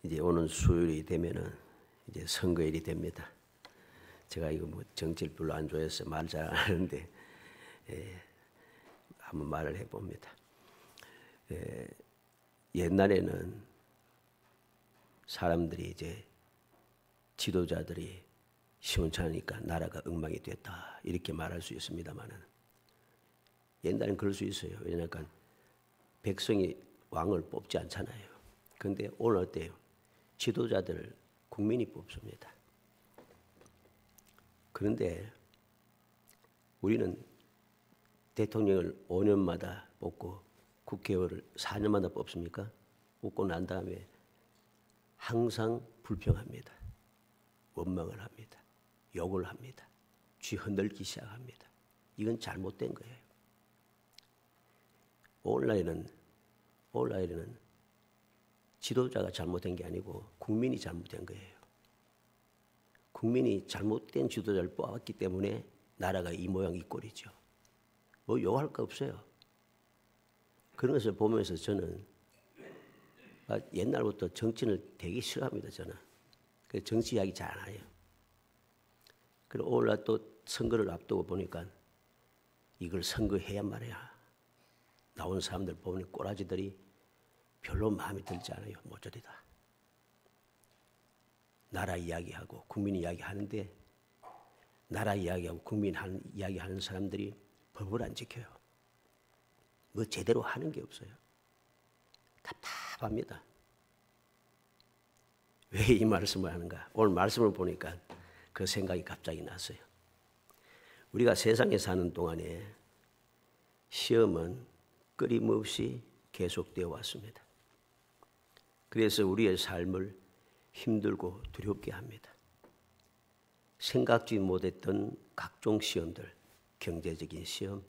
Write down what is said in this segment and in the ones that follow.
이제 오는 수요일이 되면은 이제 선거일이 됩니다. 제가 이거 뭐 정치를 별로 안 좋아해서 말 잘 안 하는데 한번 말을 해봅니다. 옛날에는 사람들이 이제 지도자들이 시원찮으니까 나라가 엉망이 됐다 이렇게 말할 수 있습니다만은 옛날엔 그럴 수 있어요. 왜냐하면 백성이 왕을 뽑지 않잖아요. 그런데 오늘 어때요? 지도자들을 국민이 뽑습니다. 그런데 우리는 대통령을 5년마다 뽑고 국회의원을 4년마다 뽑습니까? 뽑고 난 다음에 항상 불평합니다. 원망을 합니다. 욕을 합니다. 쥐 흔들기 시작합니다. 이건 잘못된 거예요. 오늘날에는 지도자가 잘못된 게 아니고 국민이 잘못된 거예요. 국민이 잘못된 지도자를 뽑았기 때문에 나라가 이 모양 이 꼴이죠. 뭐 욕할 거 없어요. 그런 것을 보면서 저는 옛날부터 정치를 되게 싫어합니다. 저는. 그래서 정치 이야기 잘 안 해요. 그리고 오늘날 또 선거를 앞두고 보니까 이걸 선거해야 말이야. 나온 사람들 보면 꼬라지들이 별로 마음에 들지 않아요. 모조리다. 나라 이야기하고 국민 이야기하는데 나라 이야기하고 국민 이야기하는 사람들이 법을 안 지켜요. 뭐 제대로 하는 게 없어요. 답답합니다. 왜 이 말씀을 하는가? 오늘 말씀을 보니까 그 생각이 갑자기 났어요. 우리가 세상에 사는 동안에 시험은 끊임없이 계속되어 왔습니다. 그래서 우리의 삶을 힘들고 두렵게 합니다. 생각지 못했던 각종 시험들, 경제적인 시험,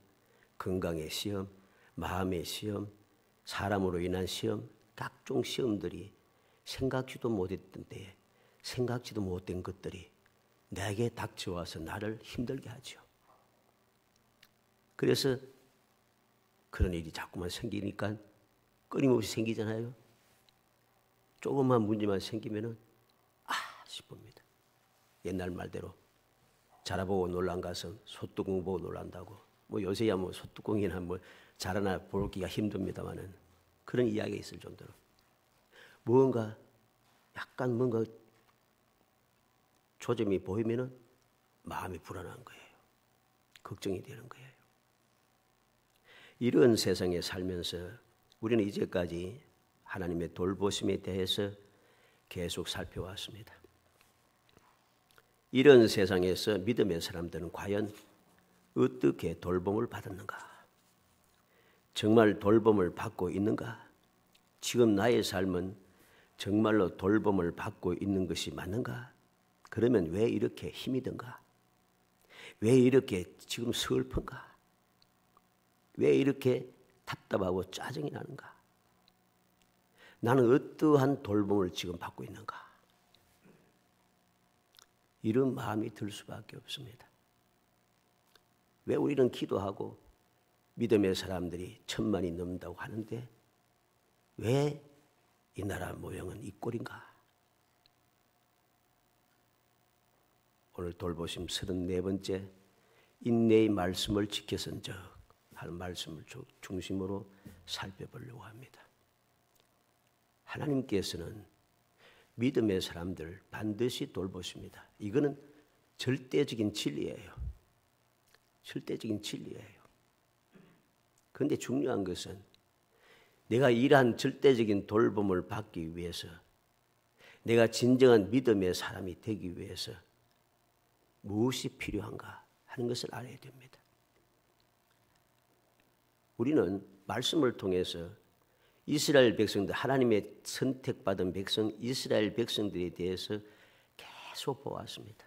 건강의 시험, 마음의 시험, 사람으로 인한 시험, 각종 시험들이 생각지도 못했던 때에 생각지도 못된 것들이 내게 닥쳐와서 나를 힘들게 하죠. 그래서 그런 일이 자꾸만 생기니까 끊임없이 생기잖아요. 조그만 문제만 생기면은 싶습니다. 옛날 말대로 자라보고 놀란 가서 소뚜껑 보고 놀란다고. 뭐 요새야 뭐 소뚜껑이나 뭐 자라나 보기가 힘듭니다만은 그런 이야기가 있을 정도로 뭔가 조짐이 보이면은 마음이 불안한 거예요. 걱정이 되는 거예요. 이런 세상에 살면서 우리는 이제까지 하나님의 돌보심에 대해서 계속 살펴왔습니다. 이런 세상에서 믿음의 사람들은 과연 어떻게 돌봄을 받았는가? 정말 돌봄을 받고 있는가? 지금 나의 삶은 정말로 돌봄을 받고 있는 것이 맞는가? 그러면 왜 이렇게 힘이 든가? 왜 이렇게 지금 슬픈가? 왜 이렇게 답답하고 짜증이 나는가? 나는 어떠한 돌봄을 지금 받고 있는가? 이런 마음이 들 수밖에 없습니다. 왜 우리는 기도하고 믿음의 사람들이 1000만이 넘는다고 하는데 왜 이 나라 모양은 이 꼴인가? 오늘 돌보심 34번째 인내의 말씀을 지켜선적 하는 말씀을 중심으로 살펴보려고 합니다. 하나님께서는 믿음의 사람들 반드시 돌보십니다. 이거는 절대적인 진리예요. 절대적인 진리예요. 그런데 중요한 것은 내가 이러한 절대적인 돌봄을 받기 위해서 내가 진정한 믿음의 사람이 되기 위해서 무엇이 필요한가 하는 것을 알아야 됩니다. 우리는 말씀을 통해서 이스라엘 백성들, 하나님의 선택받은 백성, 이스라엘 백성들에 대해서 계속 보았습니다.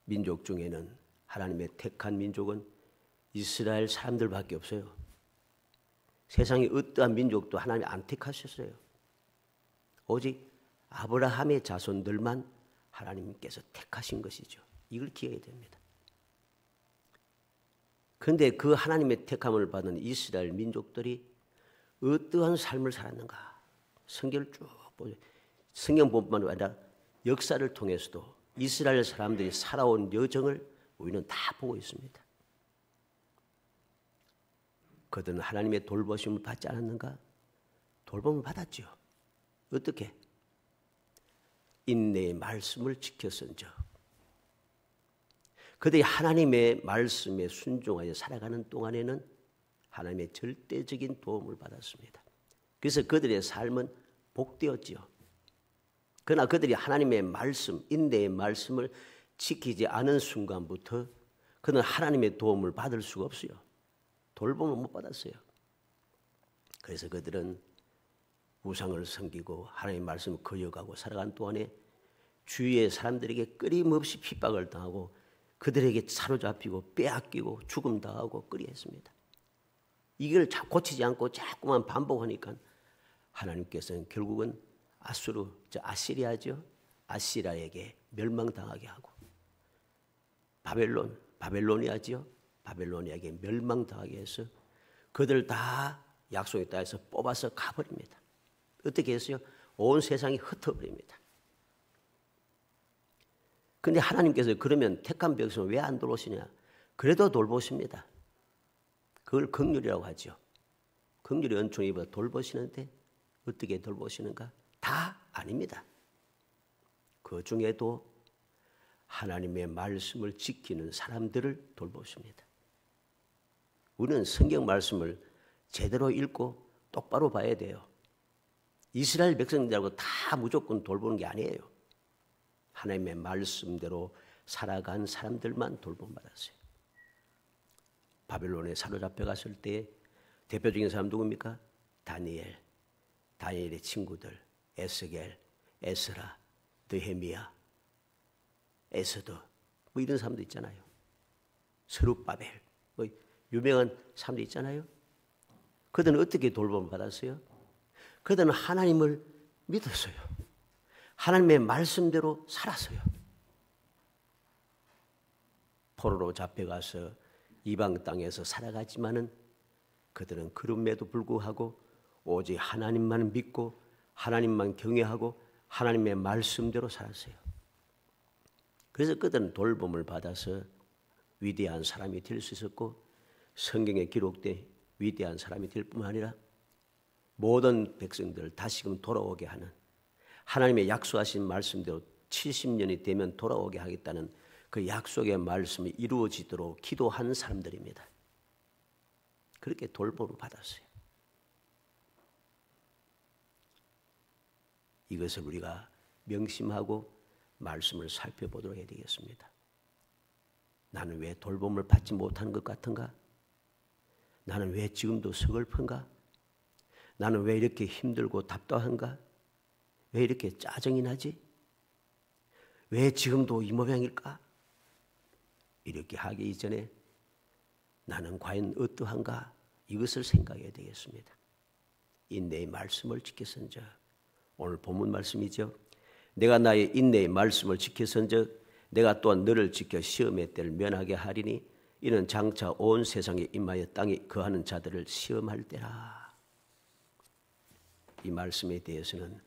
민족 중에는 하나님의 택한 민족은 이스라엘 사람들밖에 없어요. 세상에 어떠한 민족도 하나님이 안 택하셨어요. 오직 아브라함의 자손들만 하나님께서 택하신 것이죠. 이걸 기억해야 됩니다. 그런데 그 하나님의 택함을 받은 이스라엘 민족들이 어떠한 삶을 살았는가? 성경을 쭉 보죠. 성경뿐만 아니라 역사를 통해서도 이스라엘 사람들이 살아온 여정을 우리는 다 보고 있습니다. 그들은 하나님의 돌보심을 받지 않았는가? 돌봄을 받았죠. 어떻게? 인내의 말씀을 지켰은즉. 그들이 하나님의 말씀에 순종하여 살아가는 동안에는 하나님의 절대적인 도움을 받았습니다. 그래서 그들의 삶은 복되었지요. 그러나 그들이 하나님의 말씀, 인내의 말씀을 지키지 않은 순간부터 그는 하나님의 도움을 받을 수가 없어요. 돌봄을 못 받았어요. 그래서 그들은 우상을 섬기고 하나님의 말씀을 거역하고 살아간 동안에 주위의 사람들에게 끊임없이 핍박을 당하고 그들에게 사로잡히고 빼앗기고 죽음당하고 그리했습니다. 이걸 고치지 않고 자꾸만 반복하니까 하나님께서는 결국은 아시리아죠. 아시리아에게 멸망당하게 하고 바벨로니아죠. 바벨로니아에게 멸망당하게 해서 그들 다 약속의 땅에서 뽑아서 가버립니다. 어떻게 했어요? 온 세상이 흩어버립니다. 그런데 하나님께서 그러면 택한 백성을 왜 안 돌보시냐? 그래도 돌보십니다. 그걸 긍휼이라고 하죠. 긍휼의 은총이 돌보시는데 어떻게 돌보시는가? 다 아닙니다. 그 중에도 하나님의 말씀을 지키는 사람들을 돌보십니다. 우리는 성경 말씀을 제대로 읽고 똑바로 봐야 돼요. 이스라엘 백성들하고 다 무조건 돌보는 게 아니에요. 하나님의 말씀대로 살아간 사람들만 돌봄받았어요. 바벨론에 사로잡혀 갔을 때 대표적인 사람 누굽니까? 다니엘의 친구들, 에스겔, 에스라, 느헤미야, 에스더 뭐 이런 사람도 있잖아요. 스룹바벨 뭐 유명한 사람도 있잖아요. 그들은 어떻게 돌봄을 받았어요? 그들은 하나님을 믿었어요. 하나님의 말씀대로 살았어요. 포로로 잡혀가서 이방 땅에서 살아가지만은 그들은 그럼에도 불구하고 오직 하나님만 믿고 하나님만 경외하고 하나님의 말씀대로 살았어요. 그래서 그들은 돌봄을 받아서 위대한 사람이 될 수 있었고 성경에 기록된 위대한 사람이 될 뿐만 아니라 모든 백성들을 다시금 돌아오게 하는 하나님의 약속하신 말씀대로 70년이 되면 돌아오게 하겠다는 그 약속의 말씀이 이루어지도록 기도한 사람들입니다. 그렇게 돌봄을 받았어요. 이것을 우리가 명심하고 말씀을 살펴보도록 해야 되겠습니다. 나는 왜 돌봄을 받지 못하는 것 같은가? 나는 왜 지금도 서글픈가? 나는 왜 이렇게 힘들고 답답한가? 왜 이렇게 짜증이 나지? 왜 지금도 이 모양일까? 이렇게 하기 이전에 나는 과연 어떠한가? 이것을 생각해야 되겠습니다. 인내의 말씀을 지켰은즉 오늘 본문 말씀이죠. 내가 나의 인내의 말씀을 지켰은즉 내가 또한 너를 지켜 시험의 때를 면하게 하리니 이는 장차 온 세상에 임하여 땅에 거하는 자들을 시험할 때라. 이 말씀에 대해서는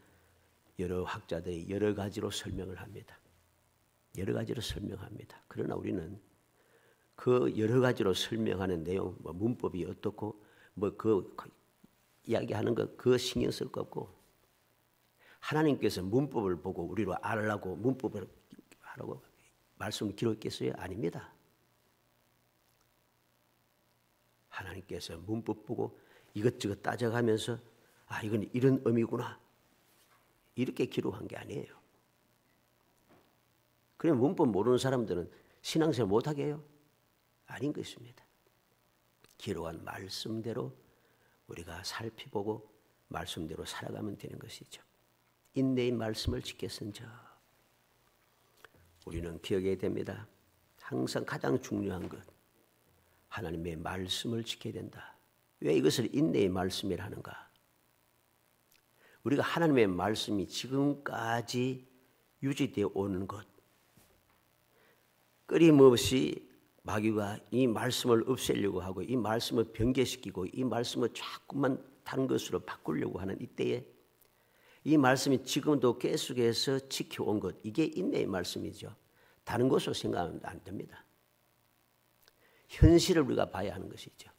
여러 학자들이 여러 가지로 설명을 합니다. 여러 가지로 설명합니다. 그러나 우리는 그 여러 가지로 설명하는 내용, 문법이 어떻고 그 이야기하는 거 그거 신경 쓸 거 없고 하나님께서 문법을 보고 우리로 알라고 문법을 하라고 말씀을 기록했겠어요? 아닙니다. 하나님께서 문법 보고 이것저것 따져가면서 이건 이런 의미구나 이렇게 기록한 게 아니에요. 그럼 문법 모르는 사람들은 신앙생활 못하게 해요? 아닌 것입니다. 기록한 말씀대로 우리가 살피보고 말씀대로 살아가면 되는 것이죠. 인내의 말씀을 지켰은즉 우리는 기억해야 됩니다. 항상 가장 중요한 것 하나님의 말씀을 지켜야 된다. 왜 이것을 인내의 말씀이라 하는가? 우리가 하나님의 말씀이 지금까지 유지되어 오는 것 끊임없이 마귀가 이 말씀을 없애려고 하고 이 말씀을 변개시키고 이 말씀을 자꾸만 다른 것으로 바꾸려고 하는 이때에 이 말씀이 지금도 계속해서 지켜온 것, 이게 인내의 말씀이죠. 다른 것으로 생각하면 안 됩니다. 현실을 우리가 봐야 하는 것이죠.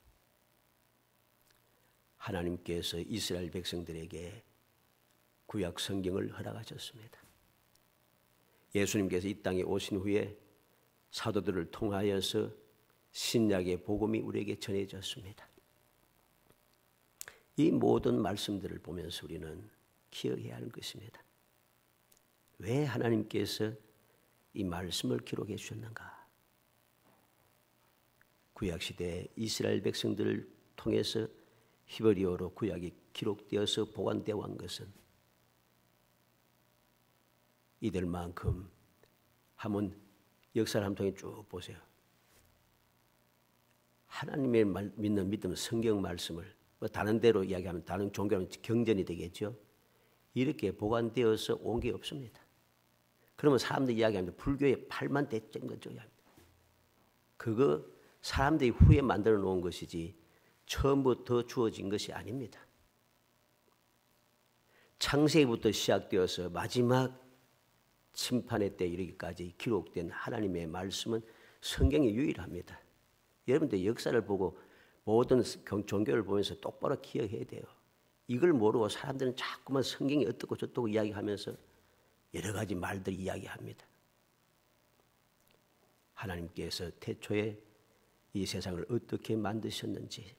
하나님께서 이스라엘 백성들에게 구약 성경을 허락하셨습니다. 예수님께서 이 땅에 오신 후에 사도들을 통하여서 신약의 복음이 우리에게 전해졌습니다. 이 모든 말씀들을 보면서 우리는 기억해야 하는 것입니다. 왜 하나님께서 이 말씀을 기록해 주셨는가? 구약시대 이스라엘 백성들을 통해서 히브리어로 구약이 기록되어서 보관되어 온 것은 이들만큼 한번 역사를 한 통에 쭉 보세요. 하나님의 믿는 믿음 성경 말씀을 다른 데로 이야기하면 다른 종교는 경전이 되겠죠. 이렇게 보관되어서 온 게 없습니다. 그러면 사람들이 이야기하면 불교의 8만 대쯤 거죠. 그거 사람들이 후에 만들어 놓은 것이지 처음부터 주어진 것이 아닙니다. 창세기부터 시작되어서 마지막 심판의 때 이르기까지 기록된 하나님의 말씀은 성경이 유일합니다. 여러분들 역사를 보고 모든 종교를 보면서 똑바로 기억해야 돼요. 이걸 모르고 사람들은 자꾸만 성경이 어떻고 저떻고 이야기하면서 여러 가지 말들 이야기합니다. 하나님께서 태초에 이 세상을 어떻게 만드셨는지,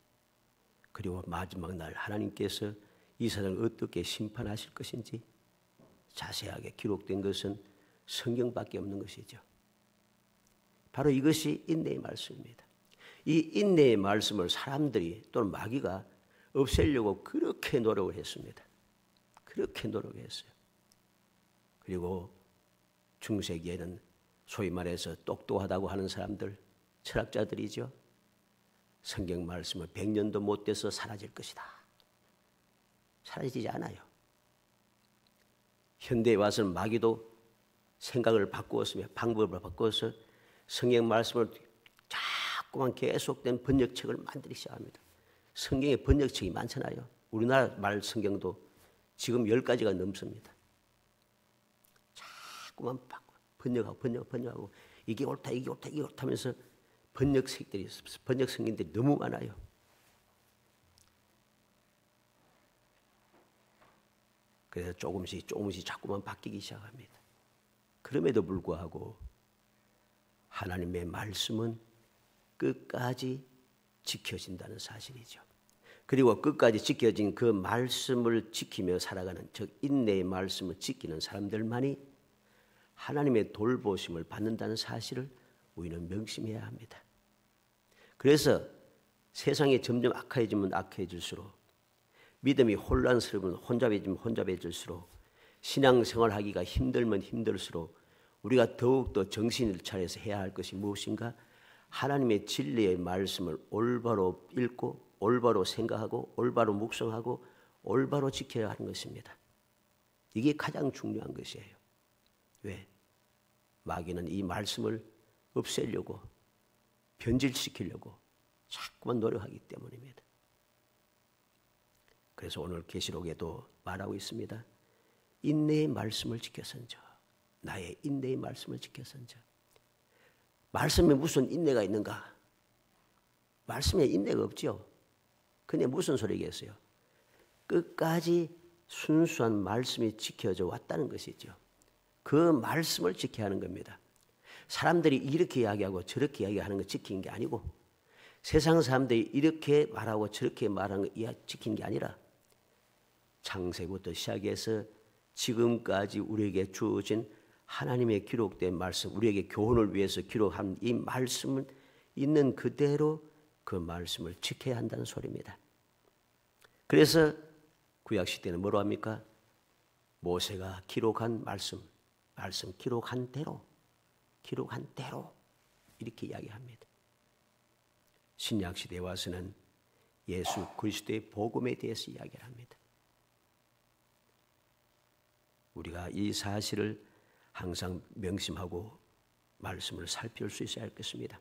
그리고 마지막 날 하나님께서 이 세상을 어떻게 심판하실 것인지 자세하게 기록된 것은 성경밖에 없는 것이죠. 바로 이것이 인내의 말씀입니다. 이 인내의 말씀을 사람들이 또는 마귀가 없애려고 그렇게 노력을 했습니다. 그렇게 노력했어요. 그리고 중세기에는 소위 말해서 똑똑하다고 하는 사람들, 철학자들이죠. 성경 말씀은 100년도 못 돼서 사라질 것이다. 사라지지 않아요. 현대에 와서는 마귀도 생각을 바꾸었으며 방법을 바꾸어서 성경 말씀을 자꾸만 계속된 번역책을 만들기 시작합니다. 성경에 번역책이 많잖아요. 우리나라 말 성경도 지금 10가지가 넘습니다. 자꾸만 번역하고 이게 옳다 이게 옳다 이게 옳다 하면서 번역 성경들이 너무 많아요. 그래서 조금씩 자꾸만 바뀌기 시작합니다. 그럼에도 불구하고 하나님의 말씀은 끝까지 지켜진다는 사실이죠. 그리고 끝까지 지켜진 그 말씀을 지키며 살아가는, 즉 인내의 말씀을 지키는 사람들만이 하나님의 돌보심을 받는다는 사실을 우리는 명심해야 합니다. 그래서 세상이 점점 악해지면 악해질수록, 믿음이 혼란스러우면 혼잡해지면 혼잡해질수록, 신앙생활하기가 힘들면 힘들수록 우리가 더욱더 정신을 차려서 해야 할 것이 무엇인가? 하나님의 진리의 말씀을 올바로 읽고 올바로 생각하고 올바로 묵상하고 올바로 지켜야 하는 것입니다. 이게 가장 중요한 것이에요. 왜? 마귀는 이 말씀을 없애려고, 변질시키려고 자꾸만 노력하기 때문입니다. 그래서 오늘 계시록에도 말하고 있습니다. 인내의 말씀을 지켜선저, 나의 인내의 말씀을 지켜선저. 말씀에 무슨 인내가 있는가? 말씀에 인내가 없죠. 근데 무슨 소리겠어요? 끝까지 순수한 말씀이 지켜져 왔다는 것이죠. 그 말씀을 지켜야 하는 겁니다. 사람들이 이렇게 이야기하고 저렇게 이야기하는 거 지키는 게 아니고, 세상 사람들이 이렇게 말하고 저렇게 말하는 거 지키는 게 아니라 창세부터 시작해서 지금까지 우리에게 주어진 하나님의 기록된 말씀, 우리에게 교훈을 위해서 기록한 이 말씀을 있는 그대로 그 말씀을 지켜야 한다는 소리입니다. 그래서 구약시대는 뭐로 합니까? 모세가 기록한 말씀 기록한 대로 이렇게 이야기합니다. 신약시대에 와서는 예수 그리스도의 복음에 대해서 이야기를 합니다. 우리가 이 사실을 항상 명심하고 말씀을 살필 수 있어야 할 것입니다.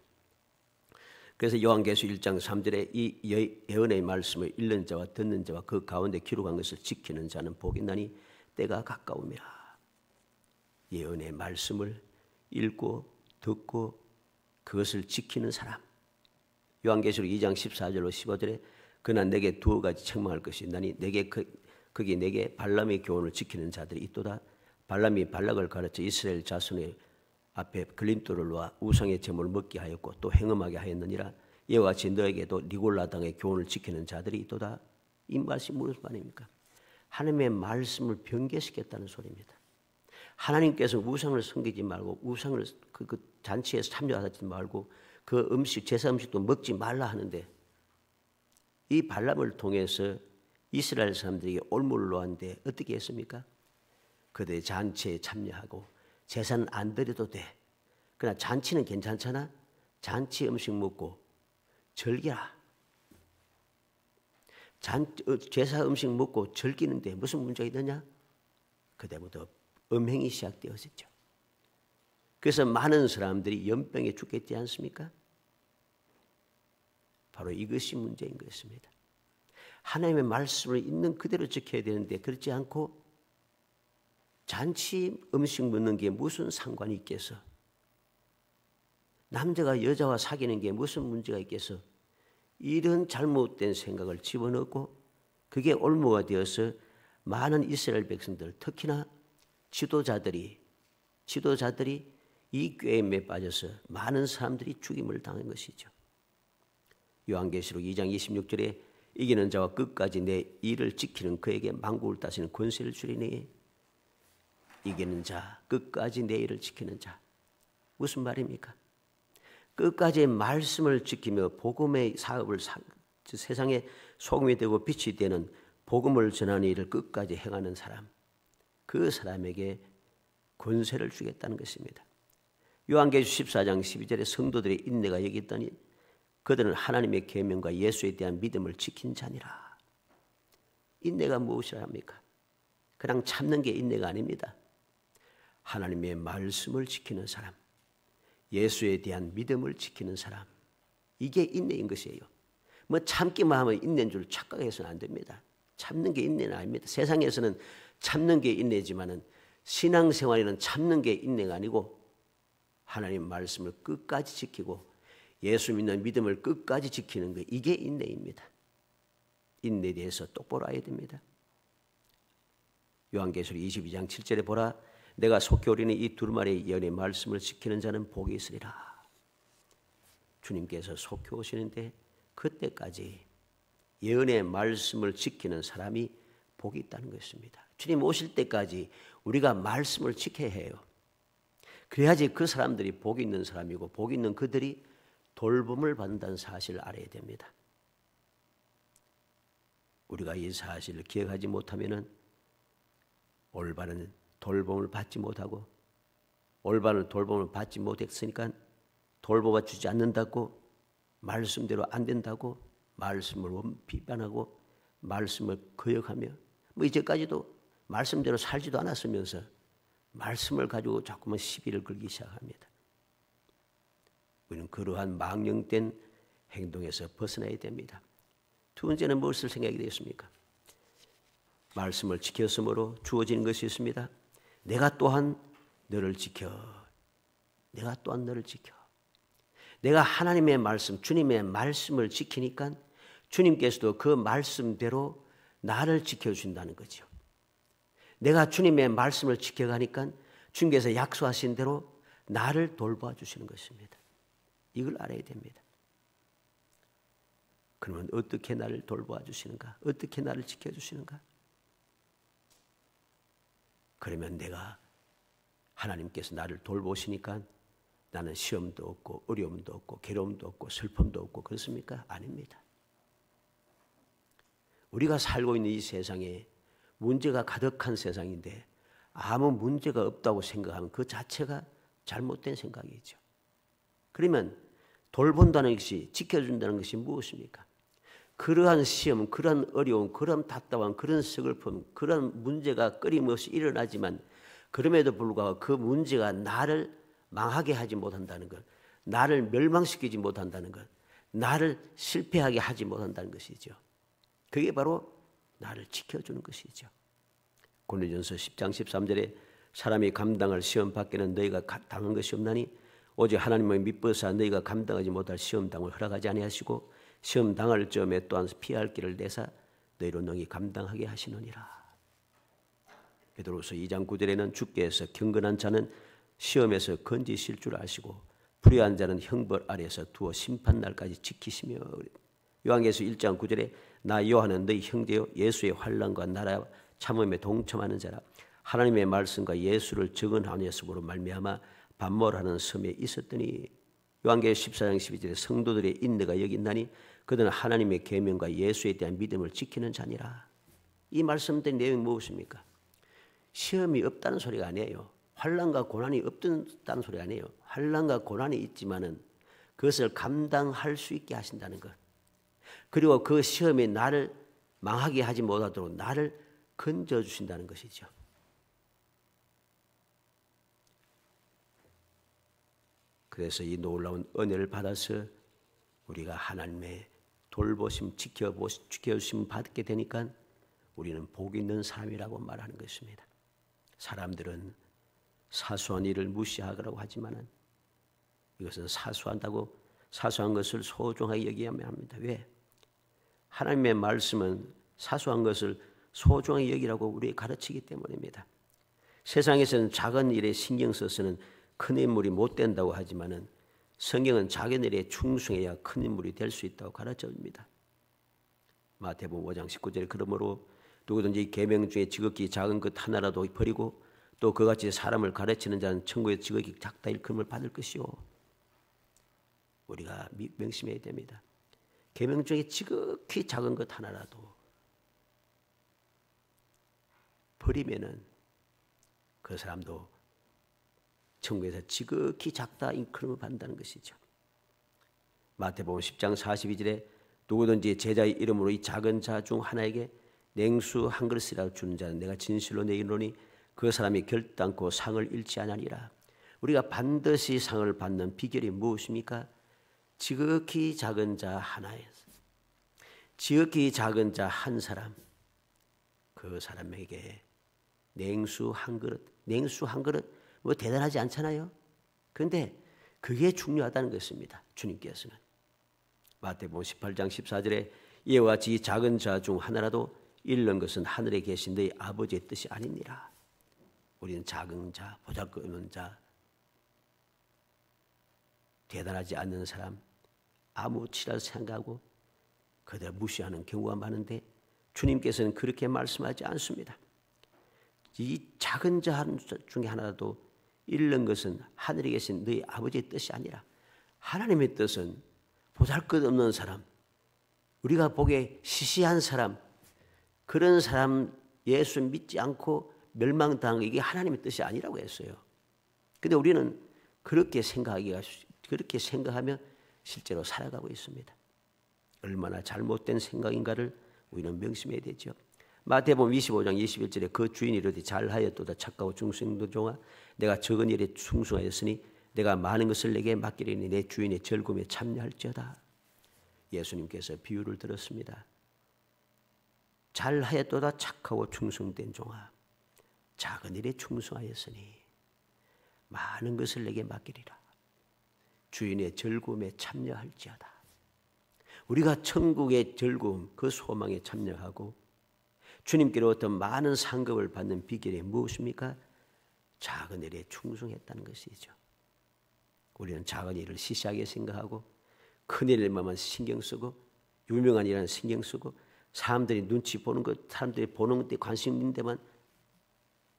그래서 요한계시록 1장 3절에 이 예언의 말씀을 읽는 자와 듣는 자와 그 가운데 기록한 것을 지키는 자는 복이 있나니 때가 가까움이라. 예언의 말씀을 읽고 듣고 그것을 지키는 사람. 요한계시록 2장 14절로 15절에 그날 내게 두어 가지 책망할 것이 있나니 거기 내게 발람의 교훈을 지키는 자들이 있도다. 발람이 발락을 가르쳐 이스라엘 자손의 앞에 걸림돌을 놓아 우상의 제물을 먹게 하였고 또 행음하게 하였느니라. 이와 같이 너에게도 니골라 당의 교훈을 지키는 자들이 있도다. 이 말씀이 무슨 말입니까? 하나님의 말씀을 변개시켰다는 소리입니다. 하나님께서 우상을 섬기지 말고 우상을 그 잔치에 참여하지 말고 그 음식 제사 음식도 먹지 말라 하는데 이 발람을 통해서 이스라엘 사람들에게 올무를 놓았는데 어떻게 했습니까? 그들의 잔치에 참여하고 제사는 안 드려도 돼. 그러나 잔치는 괜찮잖아. 잔치 음식 먹고 즐겨라. 제사 음식 먹고 즐기는데 무슨 문제가 있느냐? 그때부터 음행이 시작되었었죠. 그래서 많은 사람들이 연병에 죽겠지 않습니까? 바로 이것이 문제인 것입니다. 하나님의 말씀을 있는 그대로 지켜야 되는데 그렇지 않고 잔치 음식 먹는 게 무슨 상관이 있겠어? 남자가 여자와 사귀는 게 무슨 문제가 있겠어? 이런 잘못된 생각을 집어넣고 그게 올무가 되어서 많은 이스라엘 백성들 특히나 지도자들이 이 꾀임에 빠져서 많은 사람들이 죽임을 당한 것이죠. 요한계시록 2장 26절에 이기는 자와 끝까지 내 일을 지키는 그에게 만국을 다스리는 권세를 주리니 이기는 자, 끝까지 내 일을 지키는 자. 무슨 말입니까? 끝까지 말씀을 지키며 복음의 사업을 세상에 소금이 되고 빛이 되는 복음을 전하는 일을 끝까지 행하는 사람. 그 사람에게 권세를 주겠다는 것입니다. 요한계시록 14장 12절에 성도들의 인내가 여기 있더니 그들은 하나님의 계명과 예수에 대한 믿음을 지킨 자니라. 인내가 무엇이라 합니까? 그냥 참는 게 인내가 아닙니다. 하나님의 말씀을 지키는 사람, 예수에 대한 믿음을 지키는 사람, 이게 인내인 것이에요. 뭐 참기만 하면 인내인 줄 착각해서는 안 됩니다. 참는 게 인내는 아닙니다. 세상에서는 참는 게 인내지만은 신앙생활에는 참는 게 인내가 아니고 하나님 말씀을 끝까지 지키고 예수 믿는 믿음을 끝까지 지키는 것, 이게 인내입니다. 인내에 대해서 똑바로 알아야 됩니다. 요한계시록 22장 7절에 보라 내가 속히 오리니 이 두루마리 예언의 말씀을 지키는 자는 복이 있으리라. 주님께서 속히 오시는데 그때까지 예언의 말씀을 지키는 사람이 복이 있다는 것입니다. 주님 오실 때까지 우리가 말씀을 지켜야 해요. 그래야지 그 사람들이 복이 있는 사람이고 복이 있는 그들이 돌봄을 받는다는 사실을 알아야 됩니다. 우리가 이 사실을 기억하지 못하면은 올바른 돌봄을 받지 못하고 올바른 돌봄을 받지 못했으니까 돌보아 주지 않는다고 말씀대로 안 된다고 말씀을 비판하고 말씀을 거역하며 뭐 이제까지도 말씀대로 살지도 않았으면서 말씀을 가지고 자꾸만 시비를 걸기 시작합니다. 우리는 그러한 망령된 행동에서 벗어나야 됩니다. 두 번째는 무엇을 생각하게 되겠습니까? 말씀을 지켰으므로 주어지는 것이 있습니다. 내가 또한 너를 지켜. 내가 또한 너를 지켜. 내가 하나님의 말씀, 주님의 말씀을 지키니까 주님께서도 그 말씀대로 나를 지켜주신다는 거죠. 내가 주님의 말씀을 지켜가니까 주님께서 약속하신 대로 나를 돌봐 주시는 것입니다. 이걸 알아야 됩니다. 그러면 어떻게 나를 돌봐 주시는가? 어떻게 나를 지켜주시는가? 그러면 내가 하나님께서 나를 돌보시니까 나는 시험도 없고 어려움도 없고 괴로움도 없고 슬픔도 없고 그렇습니까? 아닙니다. 우리가 살고 있는 이 세상에 문제가 가득한 세상인데 아무 문제가 없다고 생각하면 그 자체가 잘못된 생각이죠. 그러면 돌본다는 것이 지켜준다는 것이 무엇입니까? 그러한 시험, 그러한 어려움, 그러한 답답한 그런 슬픔, 그런 문제가 끊임없이 일어나지만 그럼에도 불구하고 그 문제가 나를 망하게 하지 못한다는 것, 나를 멸망시키지 못한다는 것, 나를 실패하게 하지 못한다는 것이죠. 그게 바로 나를 지켜주는 것이죠. 고린도전서 10장 13절에 사람이 감당할 시험 밖에는 너희가 당한 것이 없나니 오직 하나님의 미뻐서 너희가 감당하지 못할 시험당을 허락하지 아니하시고 시험 당할 점에 또한 피할 길을 내사 너희로 능히 감당하게 하시느니라. 베드로서 2장 9절에는 주께서 경건한 자는 시험에서 건지실 줄 아시고 불의한 자는 형벌 아래에서 두어 심판날까지 지키시며 요한계시서 1장 9절에 나 요한은 너희 형제요 예수의 환난과 나라 참음에 동참하는 자라 하나님의 말씀과 예수를 증언하는 녀석으로 말미암아 반모하는 섬에 있었더니 요한계시서 14장 12절에 성도들의 인내가 여기 있나니 그들은 하나님의 계명과 예수에 대한 믿음을 지키는 자니라. 이 말씀된 내용이 무엇입니까? 시험이 없다는 소리가 아니에요. 환난과 고난이 없다는 소리가 아니에요. 환난과 고난이 있지만은 그것을 감당할 수 있게 하신다는 것. 그리고 그 시험이 나를 망하게 하지 못하도록 나를 건져주신다는 것이죠. 그래서 이 놀라운 은혜를 받아서 우리가 하나님의 돌보심, 지켜주심 받게 되니까 우리는 복 있는 사람이라고 말하는 것입니다. 사람들은 사소한 일을 무시하라고 하지만 이것은 사소한 것을 소중하게 여기야만 합니다. 왜? 하나님의 말씀은 사소한 것을 소중하게 여기라고 우리에게 가르치기 때문입니다. 세상에서는 작은 일에 신경 써서는 큰 인물이 못 된다고 하지만은 성경은 작은 일에 충성해야 큰 인물이 될 수 있다고 가르쳐줍니다. 마태복음 5장 19절에 그러므로 누구든지 계명 중에 지극히 작은 것 하나라도 버리고 또 그같이 사람을 가르치는 자는 천국에 지극히 작다 일컬음을 받을 것이요. 우리가 명심해야 됩니다. 계명 중에 지극히 작은 것 하나라도 버리면은 그 사람도 천국에서 지극히 작다 일컬음을 받는다는 것이죠. 마태복음 10장 42절에 누구든지 제자의 이름으로 이 작은 자 중 하나에게 냉수 한 그릇이라도 주는 자는 내가 진실로 내게 이르노니 그 사람이 결단코 상을 잃지 아니하리라. 우리가 반드시 상을 받는 비결이 무엇입니까? 지극히 작은 자 하나에서 지극히 작은 자 한 사람, 그 사람에게 냉수 한 그릇 뭐 대단하지 않잖아요. 그런데 그게 중요하다는 것입니다. 주님께서는 마태복음 18장 14절에 이와 같이 작은 자 중 하나라도 잃는 것은 하늘에 계신 너희 아버지의 뜻이 아니니라. 우리는 작은 자, 보잘것없는 자, 대단하지 않는 사람, 아무치라도 생각하고 그들 무시하는 경우가 많은데 주님께서는 그렇게 말씀하지 않습니다. 이 작은 자 중에 하나라도 잃는 것은 하늘에 계신 너희 아버지의 뜻이 아니라 하나님의 뜻은 보잘것없는 사람, 우리가 보기에 시시한 사람, 그런 사람 예수 믿지 않고 멸망당하는 이게 하나님의 뜻이 아니라고 했어요. 그런데 우리는 그렇게 생각하며 실제로 살아가고 있습니다. 얼마나 잘못된 생각인가를 우리는 명심해야 되죠. 마태복음 25장 21절에 그 주인이 이르되 잘하였도다 착하고 충성된 종아 내가 적은 일에 충성하였으니 내가 많은 것을 내게 맡기리니 내 주인의 즐거움에 참여할지어다. 예수님께서 비유를 들었습니다. 잘하였도다 착하고 충성된 종아 작은 일에 충성하였으니 많은 것을 내게 맡기리라. 주인의 즐거움에 참여할지어다. 우리가 천국의 즐거움 그 소망에 참여하고 주님께로 어떤 많은 상급을 받는 비결이 무엇입니까? 작은 일에 충성했다는 것이죠. 우리는 작은 일을 시시하게 생각하고 큰 일만 신경 쓰고 유명한 일은 신경 쓰고 사람들이 눈치 보는 것, 사람들이 보는 데 관심 있는 데만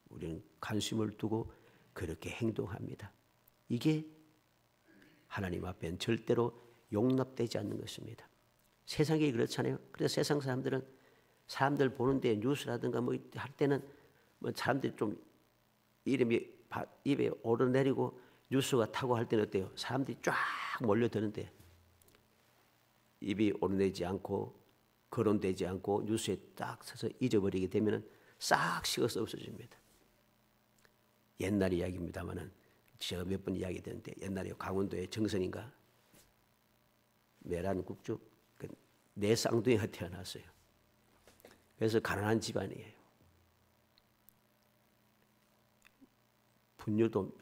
우리는 관심을 두고 그렇게 행동합니다. 이게 하나님 앞에는 절대로 용납되지 않는 것입니다. 세상이 그렇잖아요. 그래서 세상 사람들은 사람들 보는데 뉴스라든가 뭐 할 때는 뭐 사람들이 좀 이름이 입에 오르내리고 뉴스가 타고 할 때는 어때요? 사람들이 쫙 몰려드는데 입이 오르내리지 않고 거론되지 않고 뉴스에 딱 서서 잊어버리게 되면 싹 식어서 없어집니다. 옛날 이야기입니다만은 제가 몇 번 이야기 되는데 옛날에 강원도의 정선인가 메란 국주 네 쌍둥이가 태어났어요. 그래서 가난한 집안이에요. 분유도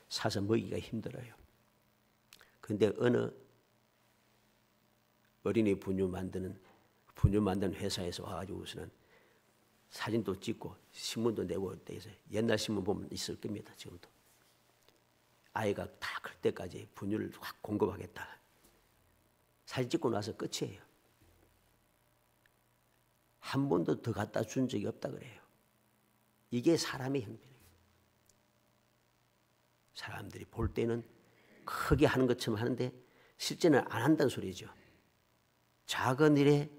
사서 먹이기가 힘들어요. 그런데 어느 어린이 분유 만드는 회사에서 와가지고서는 사진도 찍고 신문도 내고 해서 옛날 신문 보면 있을 겁니다. 지금도 아이가 다 클 때까지 분유를 확 공급하겠다. 사진 찍고 나서 끝이에요. 한 번도 더 갖다 준 적이 없다 그래요. 이게 사람의 형편이에요. 사람들이 볼 때는 크게 하는 것처럼 하는데 실제는 안 한다는 소리죠. 작은 일에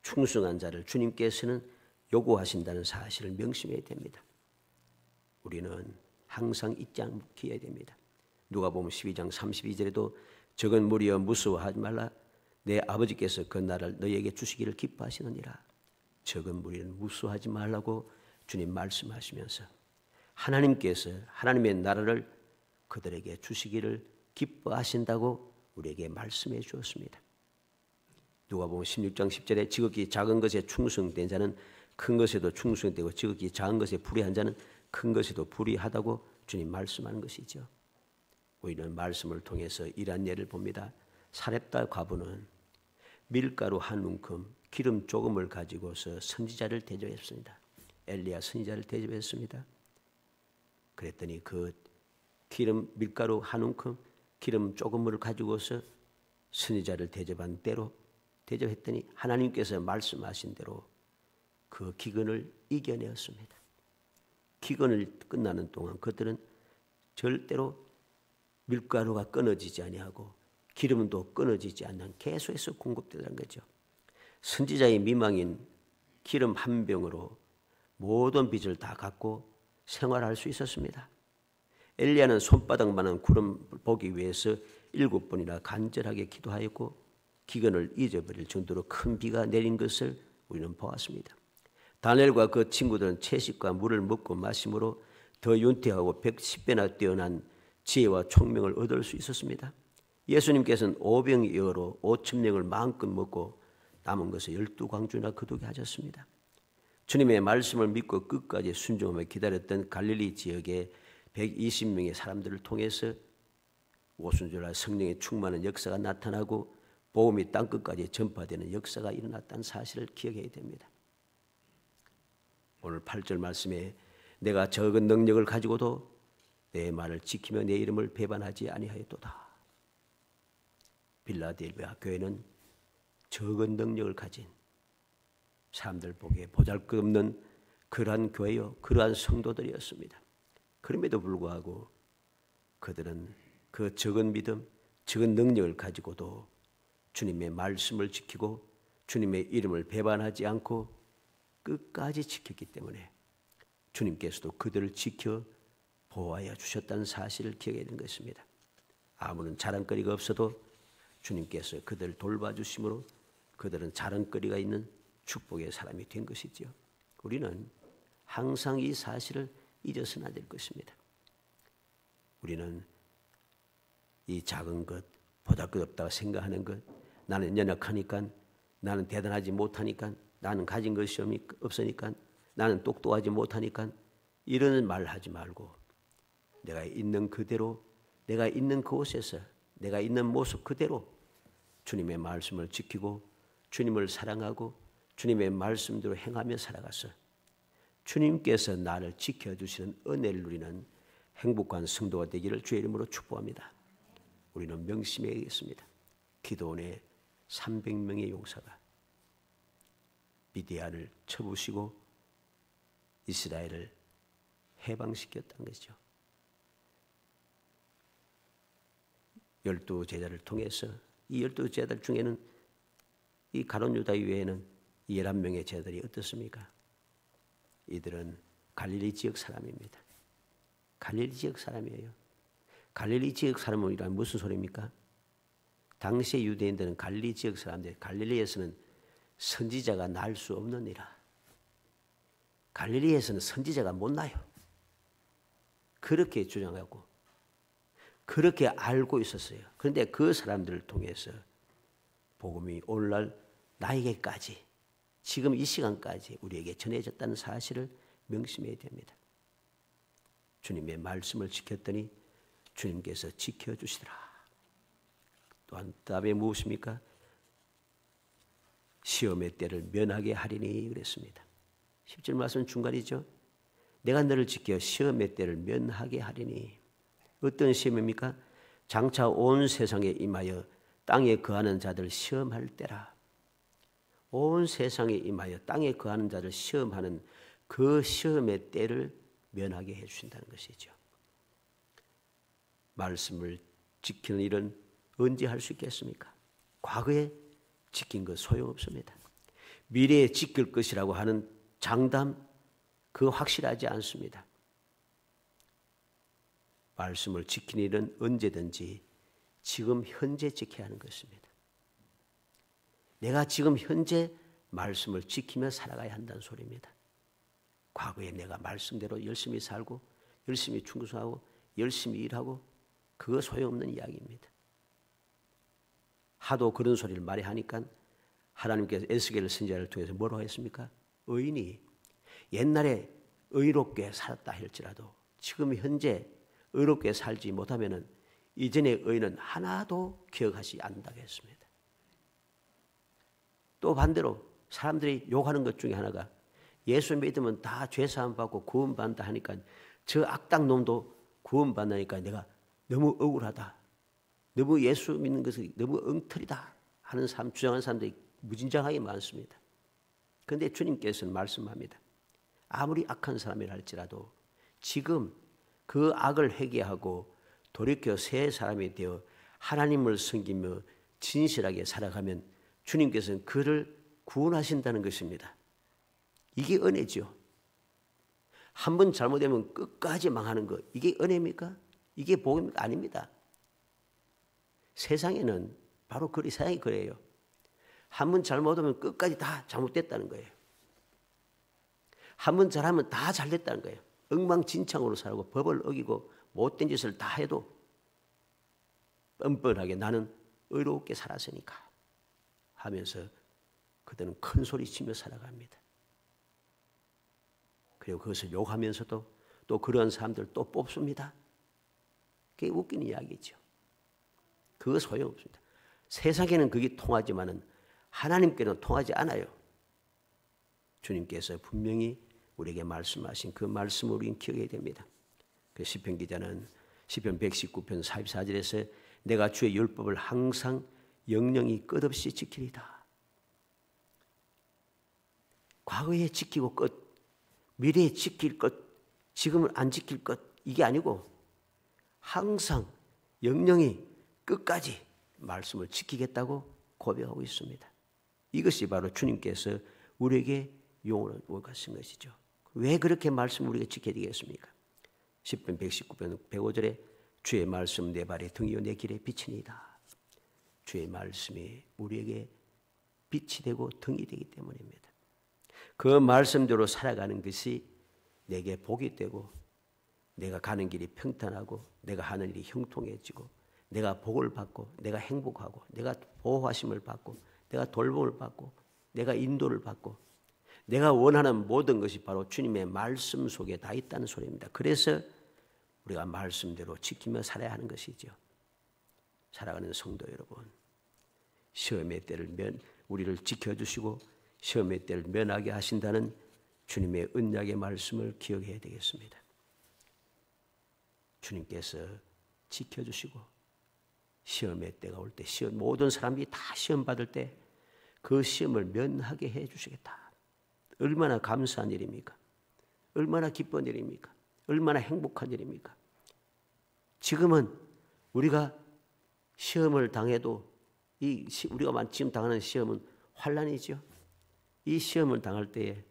충성한 자를 주님께서는 요구하신다는 사실을 명심해야 됩니다. 우리는 항상 잊지 않게 해야 됩니다. 누가복음 12장 32절에도 적은 무리여 무서워하지 말라. 내 아버지께서 그 나라를 너희에게 주시기를 기뻐하시느니라. 적은 무리는 무서워하지 말라고 주님 말씀하시면서 하나님께서 하나님의 나라를 그들에게 주시기를 기뻐하신다고 우리에게 말씀해 주었습니다. 누가복음 16장 10절에 지극히 작은 것에 충성된 자는 큰 것에도 충성되고 지극히 작은 것에 불의한 자는 큰 것에도 불의하다고 주님 말씀하는 것이죠. 우리는 말씀을 통해서 이러한 예를 봅니다. 사렙다 과부는 밀가루 한 움큼 기름 조금을 가지고서 선지자를 대접했습니다. 엘리야 선지자를 대접했습니다. 그랬더니 그 밀가루 한 움큼 기름 조금을 가지고서 선지자를 대접한 대로 대접했더니 하나님께서 말씀하신 대로 그 기근을 이겨내었습니다. 기근을 끝나는 동안 그들은 절대로 밀가루가 끊어지지 아니하고 기름도 끊어지지 않는 계속해서 공급되는 거죠. 선지자의 미망인 기름 한 병으로 모든 빚을 다 갚고 생활할 수 있었습니다. 엘리야는 손바닥만한 구름 보기 위해서 7번이나 간절하게 기도하였고 기근을 잊어버릴 정도로 큰 비가 내린 것을 우리는 보았습니다. 다니엘과 그 친구들은 채식과 물을 먹고 마심으로 더 윤택하고 110배나 뛰어난 지혜와 총명을 얻을 수 있었습니다. 예수님께서는 오병이어로 5,000명을 마음껏 먹고 남은 것을 12광주나 거두게 하셨습니다. 주님의 말씀을 믿고 끝까지 순종하며 기다렸던 갈릴리 지역의 120명의 사람들을 통해서 오순절날 성령의 충만한 역사가 나타나고 복음이 땅끝까지 전파되는 역사가 일어났다는 사실을 기억해야 됩니다. 오늘 8절 말씀에 내가 적은 능력을 가지고도 내 말을 지키며 내 이름을 배반하지 아니하였도다. 빌라델비아 교회는 적은 능력을 가진 사람들 보기에 보잘것없는 그러한 교회요, 그러한 성도들이었습니다. 그럼에도 불구하고 그들은 그 적은 믿음, 적은 능력을 가지고도 주님의 말씀을 지키고 주님의 이름을 배반하지 않고 끝까지 지켰기 때문에 주님께서도 그들을 지켜 보호하여 주셨다는 사실을 기억해야 되는 것입니다. 아무런 자랑거리가 없어도 주님께서 그들을 돌봐주심으로 그들은 자랑거리가 있는 축복의 사람이 된 것이지요. 우리는 항상 이 사실을 잊어서는 안 될 것입니다. 우리는 이 작은 것, 보잘것없다고 생각하는 것, 나는 연약하니까, 나는 대단하지 못하니까, 나는 가진 것이 없으니까, 나는 똑똑하지 못하니까 이런 말 하지 말고 내가 있는 그대로, 내가 있는 그곳에서 내가 있는 모습 그대로 주님의 말씀을 지키고 주님을 사랑하고 주님의 말씀대로 행하며 살아가서 주님께서 나를 지켜주시는 은혜를 누리는 행복한 성도가 되기를 주의 이름으로 축복합니다. 우리는 명심해야겠습니다. 기도원의 300명의 용사가 미디안을 쳐부시고 이스라엘을 해방시켰다는 것이죠. 12제자를 통해서 이 12제자들 중에는 이 가룟 유다 이외에는 11명의 제자들이 어떻습니까? 이들은 갈릴리 지역 사람입니다. 갈릴리 지역 사람이에요. 갈릴리 지역 사람이란 무슨 소리입니까? 당시의 유대인들은 갈릴리 지역 사람들, 갈릴리에서는 선지자가 날 수 없느니라. 갈릴리에서는 선지자가 못 나요. 그렇게 주장하고 그렇게 알고 있었어요. 그런데 그 사람들을 통해서 복음이 오늘날 나에게까지 지금 이 시간까지 우리에게 전해졌다는 사실을 명심해야 됩니다. 주님의 말씀을 지켰더니 주님께서 지켜주시더라. 또한 답이 무엇입니까? 시험의 때를 면하게 하리니 그랬습니다. 10절 말씀 중간이죠. 내가 너를 지켜 시험의 때를 면하게 하리니. 어떤 시험입니까? 장차 온 세상에 임하여 땅에 거하는 자들 시험할 때라. 온 세상에 임하여 땅에 거하는 자를 시험하는 그 시험의 때를 면하게 해주신다는 것이죠. 말씀을 지키는 일은 언제 할 수 있겠습니까? 과거에 지킨 것 소용없습니다. 미래에 지킬 것이라고 하는 장담, 그거 확실하지 않습니다. 말씀을 지키는 일은 언제든지 지금 현재 지켜야 하는 것입니다. 내가 지금 현재 말씀을 지키며 살아가야 한다는 소리입니다. 과거에 내가 말씀대로 열심히 살고 열심히 충성하고 열심히 일하고 그거 소용없는 이야기입니다. 하도 그런 소리를 많이 하니까 하나님께서 에스겔 선지자를 통해서 뭐라고 했습니까? 의인이 옛날에 의롭게 살았다 할지라도 지금 현재 의롭게 살지 못하면 이전의 의인은 하나도 기억하지 않는다고 했습니다. 또 반대로 사람들이 욕하는 것 중에 하나가 예수 믿으면 다 죄사함 받고 구원받는다 하니까 저 악당 놈도 구원받으니까 내가 너무 억울하다. 너무 예수 믿는 것이 너무 엉터리다 하는 사람, 주장하는 사람들이 무진장하게 많습니다. 그런데 주님께서는 말씀합니다. 아무리 악한 사람이라 할지라도 지금 그 악을 회개하고 돌이켜 새 사람이 되어 하나님을 섬기며 진실하게 살아가면 주님께서는 그를 구원하신다는 것입니다. 이게 은혜죠. 한 번 잘못되면 끝까지 망하는 것, 이게 은혜입니까? 이게 복입니까? 아닙니다. 세상에는 바로 세상이 그래요. 한 번 잘못하면 끝까지 다 잘못됐다는 거예요. 한 번 잘하면 다 잘됐다는 거예요. 엉망진창으로 살고 법을 어기고 못된 짓을 다 해도 뻔뻔하게 나는 의롭게 살았으니까 하면서 그들은 큰 소리 치며 살아갑니다. 그리고 그것을 욕하면서도 또 그런 사람들 또 뽑습니다. 그게 웃기는 이야기죠. 그거 소용없습니다. 세상에는 그게 통하지만은 하나님께는 통하지 않아요. 주님께서 분명히 우리에게 말씀하신 그 말씀을 우리는 기억해야 됩니다. 그 시편 기자는 시편 119편 44절에서 내가 주의 율법을 항상 영영이 끝없이 지키리다. 과거에 지키고 끝, 미래에 지킬 것, 지금은 안 지킬 것, 이게 아니고 항상 영영이 끝까지 말씀을 지키겠다고 고백하고 있습니다. 이것이 바로 주님께서 우리에게 용을 오가신 것이죠. 왜 그렇게 말씀을 우리가 지켜야 되겠습니까? 10편 119편 105절에 주의 말씀 내 발의 등이요 내 길에 빛이니이다. 주의 말씀이 우리에게 빛이 되고 등이 되기 때문입니다. 그 말씀대로 살아가는 것이 내게 복이 되고 내가 가는 길이 평탄하고 내가 하는 일이 형통해지고 내가 복을 받고 내가 행복하고 내가 보호하심을 받고 내가 돌봄을 받고 내가 인도를 받고 내가 원하는 모든 것이 바로 주님의 말씀 속에 다 있다는 소리입니다. 그래서 우리가 말씀대로 지키며 살아야 하는 것이죠. 살아가는 성도 여러분, 시험의 때를 우리를 지켜주시고 시험의 때를 면하게 하신다는 주님의 언약의 말씀을 기억해야 되겠습니다. 주님께서 지켜주시고 시험의 때가 올 때 모든 사람이 다 시험 받을 때 그 시험을 면하게 해주시겠다. 얼마나 감사한 일입니까? 얼마나 기쁜 일입니까? 얼마나 행복한 일입니까? 지금은 우리가 시험을 당해도 우리가 지금 당하는 시험은 환난이죠. 이 시험을 당할 때에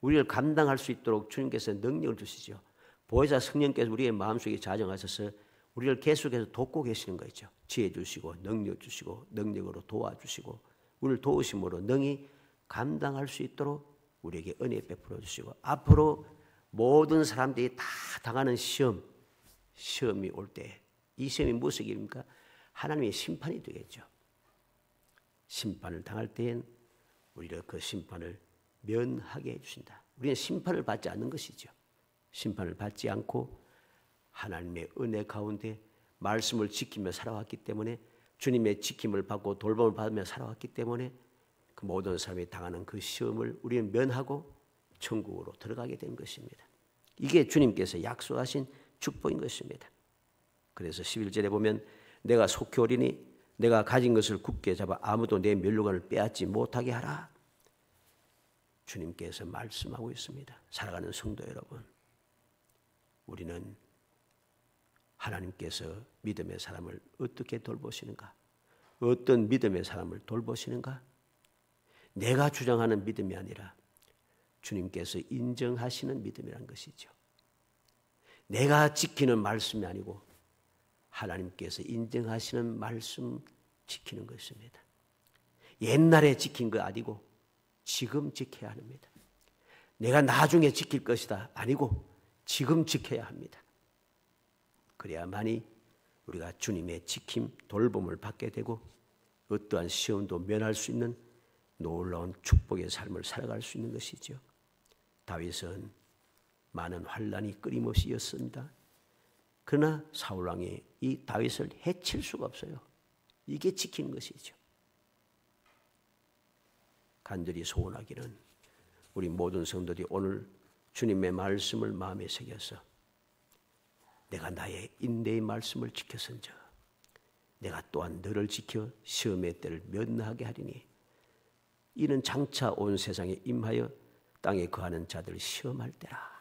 우리를 감당할 수 있도록 주님께서 능력을 주시죠. 보혜사 성령께서 우리의 마음속에 자정하셔서 우리를 계속해서 돕고 계시는 거죠. 지혜 주시고 능력 주시고 능력으로 도와주시고 우리를 도우심으로 능히 감당할 수 있도록 우리에게 은혜 베풀어 주시고 앞으로 모든 사람들이 다 당하는 시험이 올 때 이 시험이 무엇입니까? 하나님의 심판이 되겠죠. 심판을 당할 때엔 우리를 그 심판을 면하게 해주신다. 우리는 심판을 받지 않는 것이죠. 심판을 받지 않고 하나님의 은혜 가운데 말씀을 지키며 살아왔기 때문에, 주님의 지킴을 받고 돌봄을 받으며 살아왔기 때문에 그 모든 사람이 당하는 그 시험을 우리는 면하고 천국으로 들어가게 된 것입니다. 이게 주님께서 약속하신 축복인 것입니다. 그래서 11절에 보면 내가 속히 오리니 내가 가진 것을 굳게 잡아 아무도 내 면류관을 빼앗지 못하게 하라. 주님께서 말씀하고 있습니다. 살아가는 성도 여러분, 우리는 하나님께서 믿음의 사람을 어떻게 돌보시는가? 어떤 믿음의 사람을 돌보시는가? 내가 주장하는 믿음이 아니라 주님께서 인정하시는 믿음이란 것이죠. 내가 지키는 말씀이 아니고 하나님께서 인정하시는 말씀 지키는 것입니다. 옛날에 지킨 거 아니고 지금 지켜야 합니다. 내가 나중에 지킬 것이다 아니고 지금 지켜야 합니다. 그래야만이 우리가 주님의 지킴, 돌봄을 받게 되고 어떠한 시험도 면할 수 있는 놀라운 축복의 삶을 살아갈 수 있는 것이죠. 다윗은 많은 환난이 끊임없이 있었습니다. 그러나 사울왕이 이 다윗을 해칠 수가 없어요. 이게 지키는 것이죠. 간절히 소원하기는 우리 모든 성도들이 오늘 주님의 말씀을 마음에 새겨서 내가 나의 인내의 말씀을 지켰은즉 내가 또한 너를 지켜 시험의 때를 면하게 하리니 이는 장차 온 세상에 임하여 땅에 거하는 자들을 시험할 때라.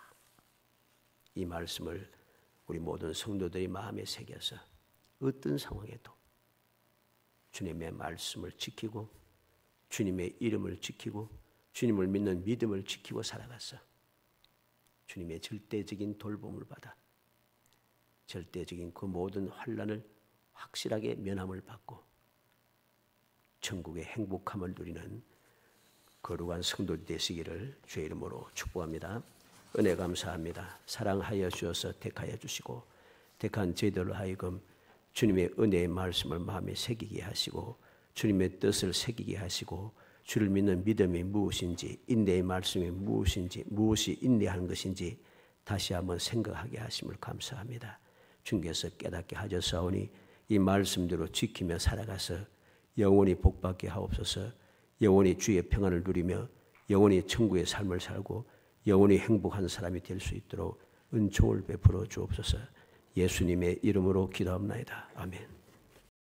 이 말씀을 우리 모든 성도들이 마음에 새겨서 어떤 상황에도 주님의 말씀을 지키고 주님의 이름을 지키고 주님을 믿는 믿음을 지키고 살아가서 주님의 절대적인 돌봄을 받아 절대적인 그 모든 환난을 확실하게 면함을 받고 천국의 행복함을 누리는 거룩한 성도들 되시기를 주의 이름으로 축복합니다. 은혜 감사합니다. 사랑하여 주셔서 택하여 주시고 택한 저희들로 하여금 주님의 은혜의 말씀을 마음에 새기게 하시고 주님의 뜻을 새기게 하시고 주를 믿는 믿음이 무엇인지 인내의 말씀이 무엇인지 무엇이 인내하는 것인지 다시 한번 생각하게 하심을 감사합니다. 주님께서 깨닫게 하셨사오니 이 말씀대로 지키며 살아가서 영원히 복받게 하옵소서. 영원히 주의 평안을 누리며 영원히 천국의 삶을 살고 영원히 행복한 사람이 될 수 있도록 은총을 베풀어 주옵소서. 예수님의 이름으로 기도합나이다. 아멘.